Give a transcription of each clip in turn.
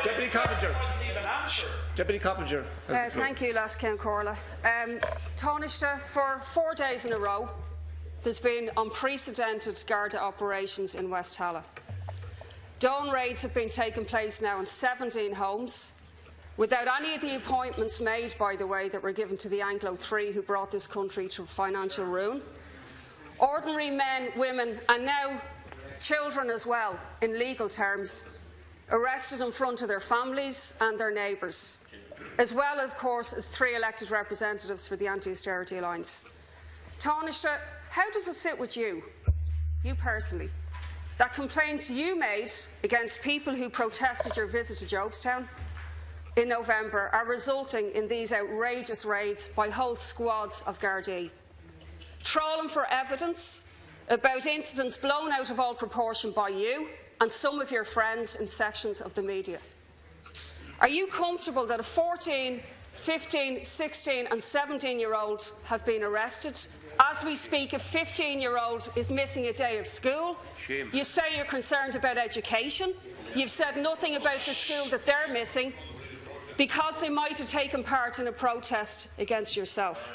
Deputy Coppinger. Deputy Coppinger. Thank you, Lascan Corla. Taoiseach, for 4 days in a row, there's been unprecedented Garda operations in West Halla. Dawn raids have been taking place now in 17 homes, without any of the appointments made, by the way, that were given to the Anglo Three who brought this country to financial ruin. Ordinary men, women and now children as well, in legal terms, arrested in front of their families and their neighbours, as well, of course, as 3 elected representatives for the Anti-Austerity Alliance. Taoiseach, how does it sit with you personally, that complaints you made against people who protested your visit to Jobstown in November are resulting in these outrageous raids by whole squads of Gardaí, trawling for evidence about incidents blown out of all proportion by you and some of your friends in sections of the media? Are you comfortable that a 14, 15, 16 and 17-year-old have been arrested? As we speak, a 15-year-old is missing a day of school. Shame. You say you're concerned about education. You've said nothing about the school that they're missing because they might have taken part in a protest against yourself.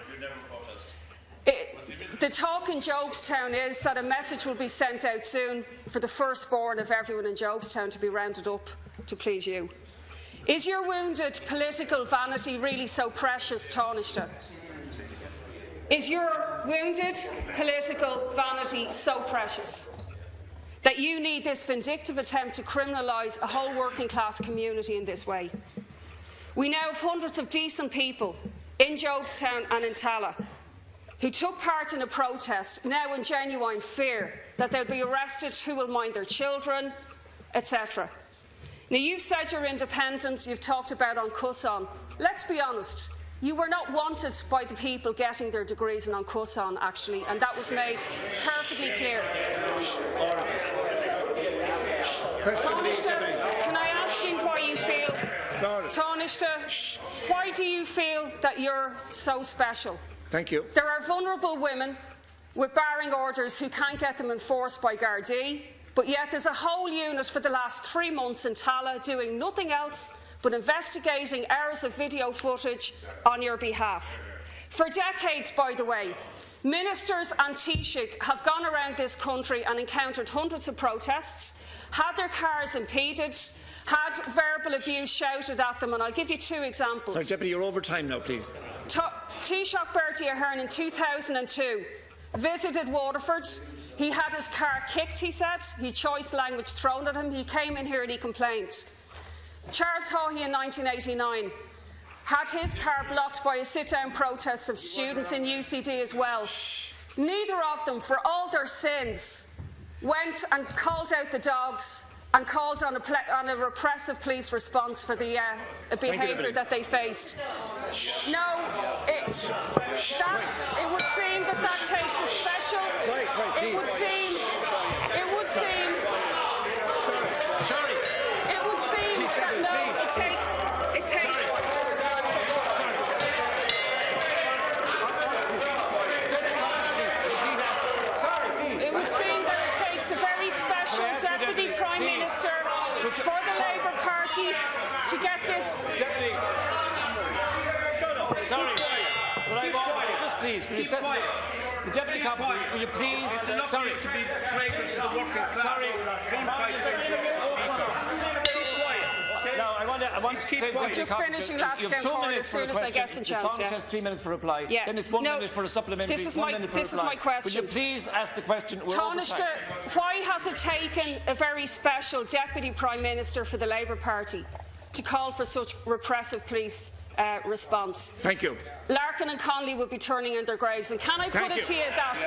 The talk in Jobstown is that a message will be sent out soon for the firstborn of everyone in Jobstown to be rounded up to please you. Is your wounded political vanity really so precious, Taoiseach? Is your wounded political vanity so precious that you need this vindictive attempt to criminalise a whole working-class community in this way? We now have hundreds of decent people in Jobstown and in Tala who took part in a protest, now in genuine fear that they'll be arrested, who will mind their children, etc. Now, you've said you're independent, you've talked about on Cusson. Let's be honest, you were not wanted by the people getting their degrees in on Cusson, actually, and that was made perfectly clear. Taoiseach, can I ask you why you feel, Taoiseach, why do you feel that you're so special? Thank you. There are vulnerable women with barring orders who can't get them enforced by Gardaí, but yet there's a whole unit for the last 3 months in Tala doing nothing else but investigating hours of video footage on your behalf. For decades, by the way, ministers and Taoiseach have gone around this country and encountered hundreds of protests, had their cars impeded, had verbal abuse shouted at them, and I'll give you 2 examples. Sorry, Deputy, you're over time now, please. Taoiseach Bertie Ahern in 2002 visited Waterford. He had his car kicked, he said. He had choice language thrown at him. He came in here and he complained. Charles Haughey in 1989 had his car blocked by a sit-down protest of students in UCD as well. Neither of them, for all their sins, went and called out the dogs and called on a repressive police response for the behaviour that they faced. No, it would seem that takes a special. It would seem that no, it takes. It would seem that it takes a very special Deputy Prime Minister for the Labour Party to get this. Deputy. Sorry, but I want just please. Will you set the Deputy Coppinger? Will you please? Sorry. Sorry. No, I want to say just finishing last as soon as I get some chance. The has 3 minutes for reply. Yeah. Then it's 1 minute for a supplementary. This is 1 minute for reply. my question. Will you please ask the question? Taoiseach, why has it taken a very special Deputy Prime Minister for the Labour Party to call for such repressive police response? Thank you. Larkin and Connolly will be turning in their graves. And can I put it to you that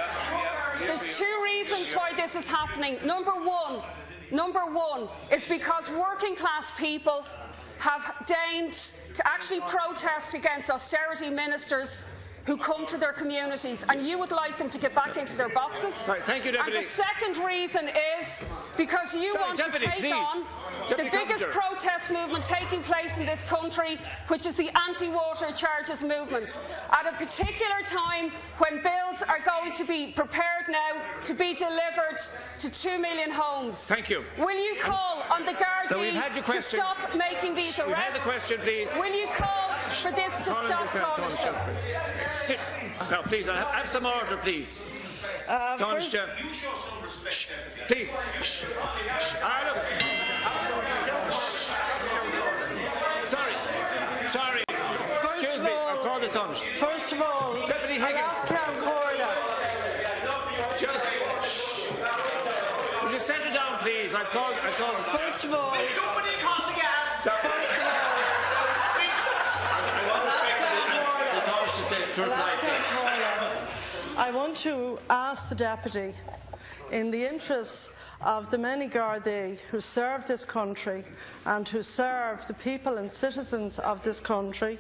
there's 2 reasons why this is happening. Number one is because working class people have deigned to actually protest against austerity ministers who come to their communities, and you would like them to get back into their boxes. Sorry, thank you, Deputy. And the second reason is because you want to take on the biggest protest protest movement taking place in this country, which is the anti-water charges movement, at a particular time when bills are going to be prepared now to be delivered to 2 million homes. Thank you. Will you call on the Gardaí to stop making these arrests? We've had the question, please. Will you call for this to stop, Taoiseach? No, please, I'll have some order, please. Taoiseach. Please. Sorry. Excuse me, I've called the Taoiseach. First of all, Deputy Higgins. Just would you set it down, please? I've called the First of all, somebody call the guards. First of all, I want to ask the Deputy, in the interests of the many Gardaí who serve this country and who serve the people and citizens of this country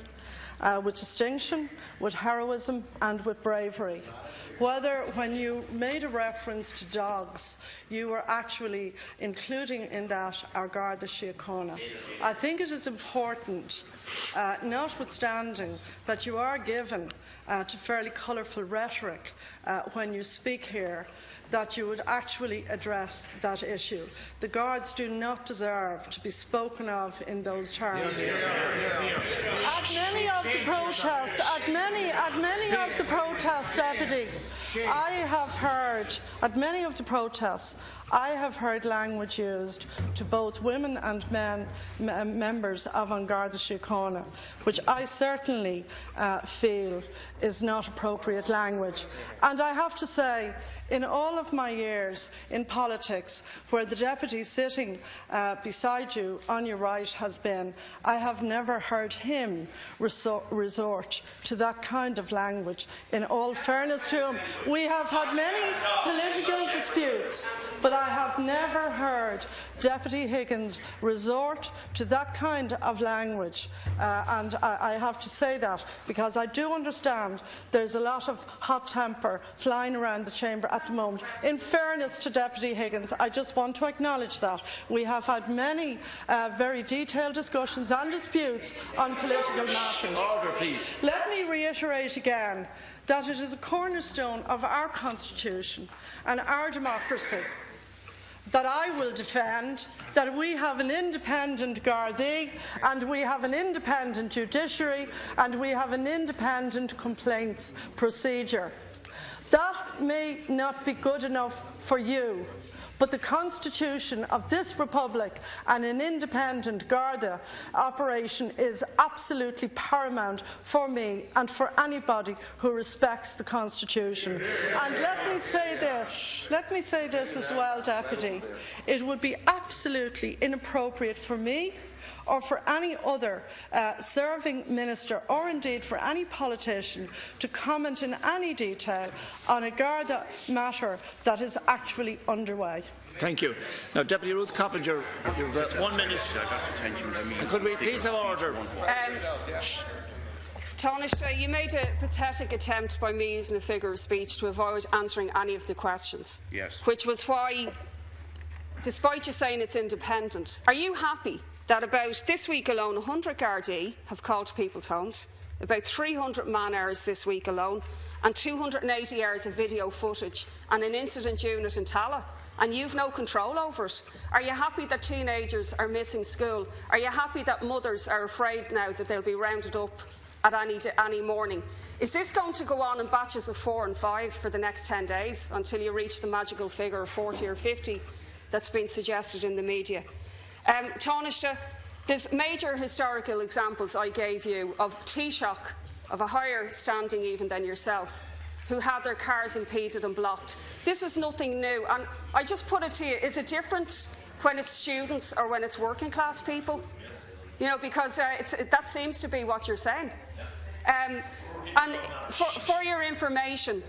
with distinction, with heroism and with bravery, whether when you made a reference to dogs you were actually including in that our Garda Síochána. I think it is important, notwithstanding that you are given to fairly colourful rhetoric when you speak here, that you would actually address that issue. The Guards do not deserve to be spoken of in those terms. At many of the protests, Deputy, I have heard, at many of the protests, I have heard language used to both women and men, members of An Garda Síochána, which I certainly feel is not appropriate language. And I have to say, in all of my years in politics, where the deputy sitting beside you on your right has been, I have never heard him resort to that kind of language. In all fairness to him, we have had many political disputes, but I have never heard Deputy Higgins resort to that kind of language. And I have to say that because I do understand there's a lot of hot temper flying around the chamber at the moment. In fairness to Deputy Higgins, I just want to acknowledge that. We have had many very detailed discussions and disputes on political matters. Order, please. Let me reiterate again that it is a cornerstone of our Constitution and our democracy that I will defend, that we have an independent Gardaí and we have an independent judiciary and we have an independent complaints procedure. That may not be good enough for you, but the Constitution of this Republic and an independent Garda operation is absolutely paramount for me and for anybody who respects the Constitution. And let me say this as well, Deputy. It would be absolutely inappropriate for me or for any other serving minister, or indeed for any politician, to comment in any detail on a Garda matter that is actually underway. Thank you. Now, Deputy Ruth Coppinger, you've 1 minute. Could we please have order? Taoiseach, you made a pathetic attempt by me using a figure of speech to avoid answering any of the questions. Yes. Which was why, despite you saying it's independent, are you happy that about this week alone 100 Gardaí have called to people's homes, about 300 man-hours this week alone, and 280 hours of video footage and an incident unit in Tala, and you've no control over it? Are you happy that teenagers are missing school? Are you happy that mothers are afraid now that they'll be rounded up at any morning? Is this going to go on in batches of 4 and 5 for the next 10 days until you reach the magical figure of 40 or 50 that's been suggested in the media? Taoiseach, there's major historical examples I gave you of Taoiseach, of a higher standing even than yourself, who had their cars impeded and blocked. This is nothing new, and I just put it to you, is it different when it's students or when it's working class people? You know, because that seems to be what you're saying. And for your information,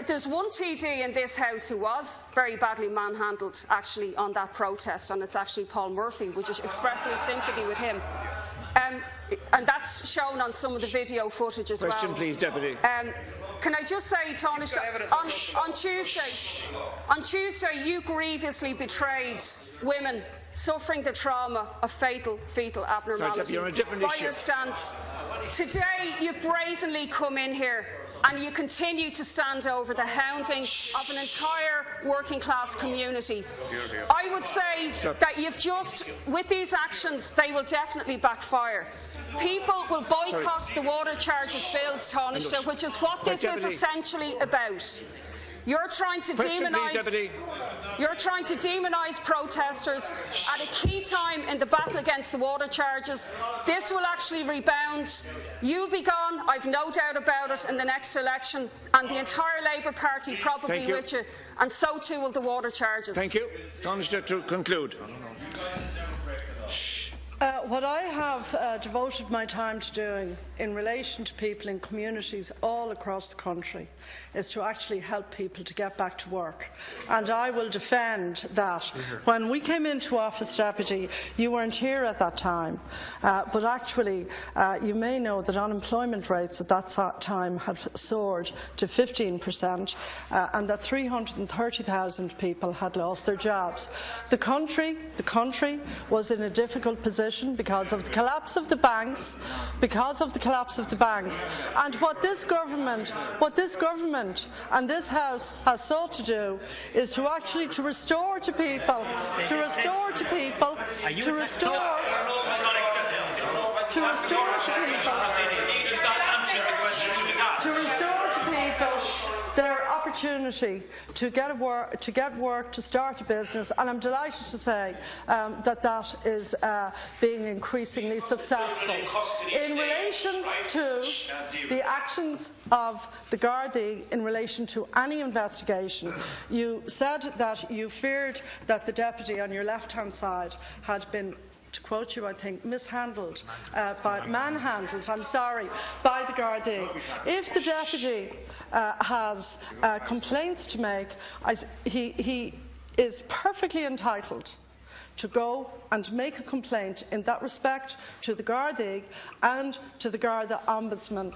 there's one TD in this House who was very badly manhandled actually on that protest, and it's actually Paul Murphy, which is expressing sympathy with him. And that's shown on some of the video footage as well. Question, please, Deputy. Can I just say, Taoiseach, on Tuesday, you grievously betrayed women suffering the trauma of fatal fetal abnormality. Sorry, you're on a different by issue. your stance. Today, you've brazenly come in here and you continue to stand over the hounding of an entire working-class community. I would say that you've just, with these actions, they will definitely backfire. People will boycott the water charges bills, Taoiseach, which is what this is essentially about. You're trying to demonise protesters at a key time in the battle against the water charges. This will actually rebound. You'll be gone, I've no doubt about it, in the next election, and the entire Labour Party probably with you, and so too will the water charges. Thank you. Taoiseach, to conclude. What I have devoted my time to doing in relation to people in communities all across the country is to actually help people to get back to work. And I will defend that. When we came into office, Deputy, you weren't here at that time, but actually you may know that unemployment rates at that time had soared to 15% and that 330,000 people had lost their jobs. The country was in a difficult position because of the collapse of the banks, and what this government and this House has sought to do is to actually restore to people, their opportunity to get work, to start a business, and I'm delighted to say that is being increasingly successful. In relation to the actions of the Gardaí in relation to any investigation, you said that you feared that the deputy on your left-hand side had been, to quote you, I think, manhandled by the Gardaí. If the deputy has complaints to make, he is perfectly entitled to go and make a complaint in that respect to the Gardaí and to the Garda Ombudsman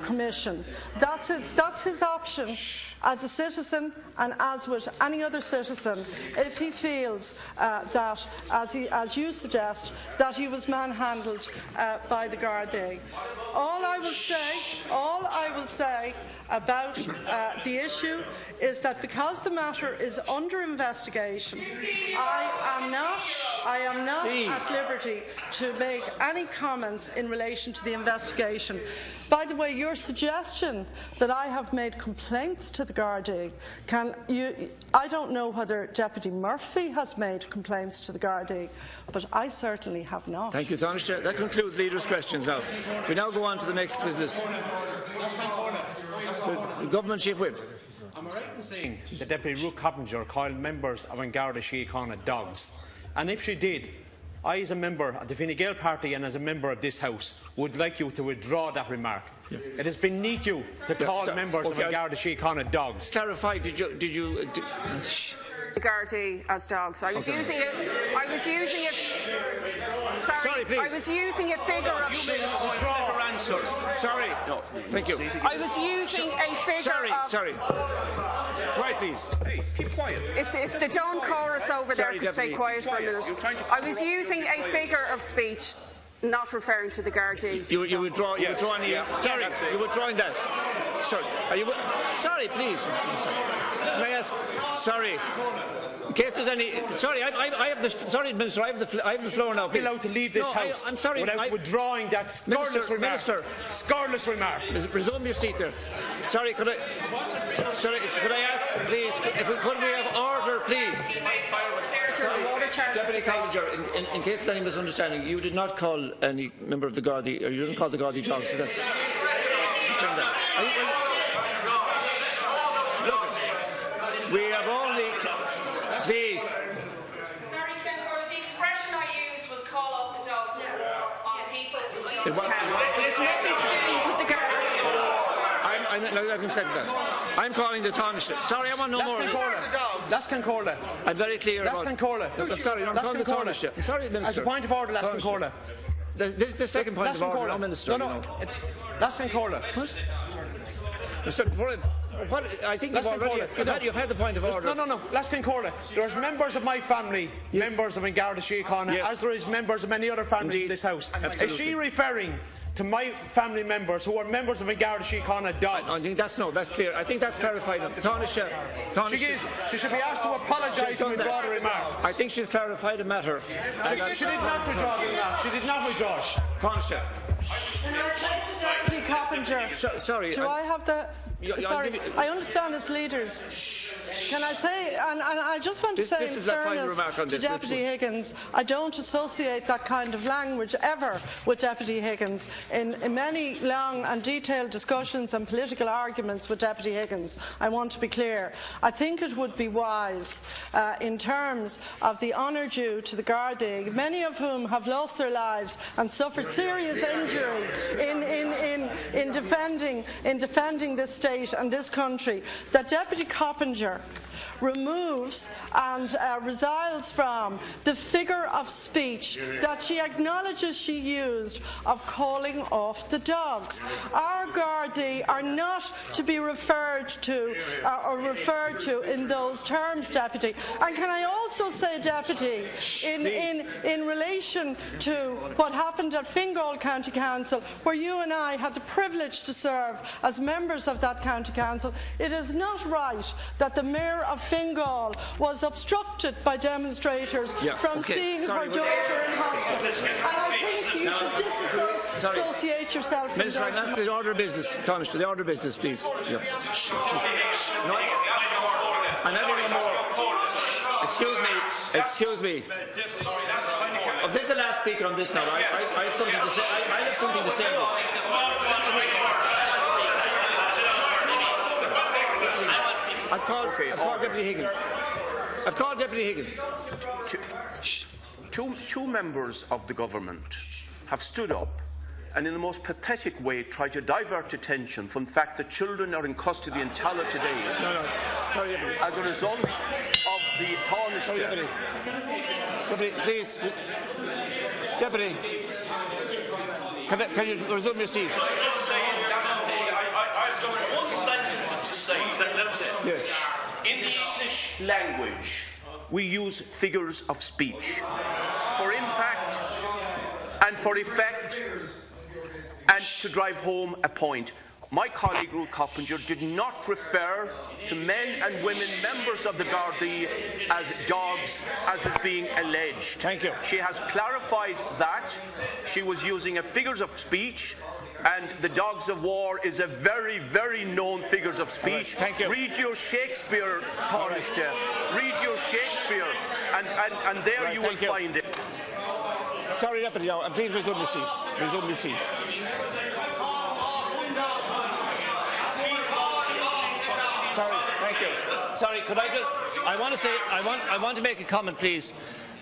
Commission. That's his option as a citizen, and as with any other citizen, if he feels that, as you suggest, that he was manhandled by the Gardaí. All I will say about the issue is that because the matter is under investigation, I am not at liberty to make any comments in relation to the investigation. By the way, your suggestion that I have made complaints to the Gardaí, I don't know whether Deputy Murphy has made complaints to the Gardaí, but I certainly have not. Thank you, Taoiseach. That concludes leaders' questions now. We now go on to the next business. The Government Chief Whip. Am I right in saying that Deputy Ruth Coppinger called members of An Garda Síochána dogs? And if she did, I, as a member of the Fine Gael Party and as a member of this House, would like you to withdraw that remark. Yeah. It has beneath you to call members of An Garda Síochána dogs. Clarify, did you the Gardaí as dogs. I was using it. Sorry, please. I was using a figure of. Sorry. No, thank you. I was using a figure of. Sorry. Quiet, please. Hey, keep quiet. If the Dawn chorus over there could stay quiet for a minute. I was using a figure of speech, not referring to the Gardaí. You withdraw. You withdrawing. Sorry, you withdrawing that. Sorry. Sorry, please. Can I ask? Sorry. In case there's any. Sorry, I have the. Sorry, Minister. I have the floor now. Be allowed to leave this House. I'm sorry. Without withdrawing that scurrilous remark. Minister. Scurrilous remark. Resume your seat there. Sorry, could I ask, please? Could we have order, please? Sorry, Deputy Coppinger, in case there's any misunderstanding, you did not call any member of the Gardaí, or you didn't call the Gardaí dogs. Is that? Look, we have only. Please. Sorry, the expression I used was call off the dogs on people in Jobstown. It has nothing to do with the Gardaí. I'm calling the Taoiseach. Sorry, I want no more. Last Concorda. I'm very clear about it. I'm sorry, I'm calling the Taoiseach. I'm sorry, Minister. As a point of order, Last Concorda. This is the second point of order, no, Minister. No. Last Concorda. What? Mr. I think you've had the point of order. No. Last Corla. There's members of my family, members of Garda Síochána, as there is members of many other families in this House. Absolutely. Is she referring to my family members who are members of Garda Síochána dogs? I think that's clear. I think that's clarified. She should be asked to apologise and withdraw the remark. I think she's clarified the matter. She did not withdraw the remark. She did not withdraw. Taoiseach. Can I say to Deputy Coppinger? Sorry. Do I have the? Sorry, I understand it's leaders. Can I say, and I just want to say in fairness to Deputy Higgins, I don't associate that kind of language ever with Deputy Higgins. In many long and detailed discussions and political arguments with Deputy Higgins, I want to be clear. I think it would be wise, in terms of the honour due to the Gardaí, many of whom have lost their lives and suffered serious injury in defending this state and this country, that Deputy Coppinger removes and resiles from the figure of speech that she acknowledges she used of calling off the dogs. Our Gardaí are not to be referred to in those terms, Deputy. And can I also say, Deputy, in relation to what happened at Fingal County Council, where you and I had the privilege to serve as members of that County Council, it is not right that the Mayor of Fingal was obstructed by demonstrators from seeing her daughter in hospital. And I think you should disassociate yourself from Minister, I ask the order of business. Thomas, to the order of business, please. I'm having a more. Excuse me. Oh, this is the last speaker on this now. I have something to say. I have something to say. I've called Deputy Higgins. I've called Deputy Higgins. Two members of the government have stood up and in the most pathetic way tried to divert attention from the fact that children are in custody in Tallaght today Sorry, Deputy. as a result of the Taoiseach. Deputy, please. Deputy, can you resume your seat? Yes. In the English language, we use figures of speech for impact and for effect and to drive home a point. My colleague Ruth Coppinger did not refer to men and women members of the Gardaí as dogs, as is being alleged. Thank you. She has clarified that she was using a figures of speech, and the dogs of war is a very, very known figures of speech. Right, thank you. Read your Shakespeare, Taoiseach. Read your Shakespeare, and there you will find it. Sorry, Deputy, now, and please resume your seat. Resume your seat. Sorry, thank you. Sorry, could I just? I want to make a comment, please.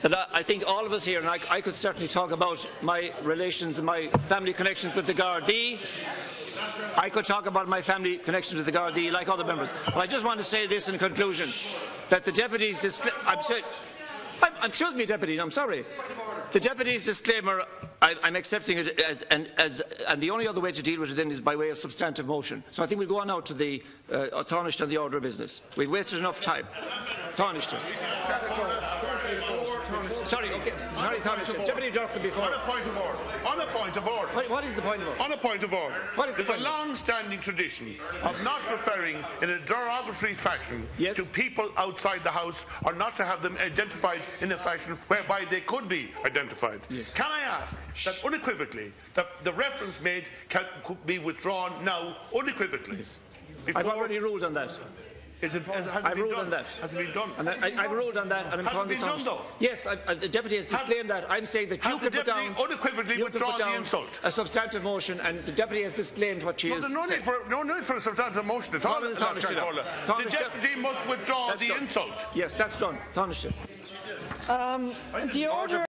That I think all of us here, and I could certainly talk about my relations and my family connections with the Gardaí. I could talk about my family connections with the Gardaí like other members. But I just want to say this in conclusion, that the Deputy's excuse me, Deputy, I'm sorry. The Deputy's disclaimer, I'm accepting it and the only other way to deal with it then is by way of substantive motion. So I think we'll go on now to the Taoiseach and the order of business. We've wasted enough time. Taoiseach. Sorry, Taoiseach. Deputy Durkin before. On a point of order. On a point of order. What is the point of order? On a point of order. What is the There's a long-standing tradition of not referring in a derogatory fashion to people outside the House, or not to have them identified in a fashion whereby they could be identified. Yes. Can I ask that unequivocally, that the reference made could be withdrawn now unequivocally? Yes. I've already ruled on that. I've ruled on that. Has it been done? And I've ruled on that. And I'm has it been done, though? Yes, the Deputy has disclaimed that. I'm saying that you can put down unequivocally withdraw the insult. A substantive motion, and the Deputy has disclaimed what she is. There's no need for a substantive motion at all. The Deputy must withdraw the insult. Yes, that's done. Taoiseach. The order.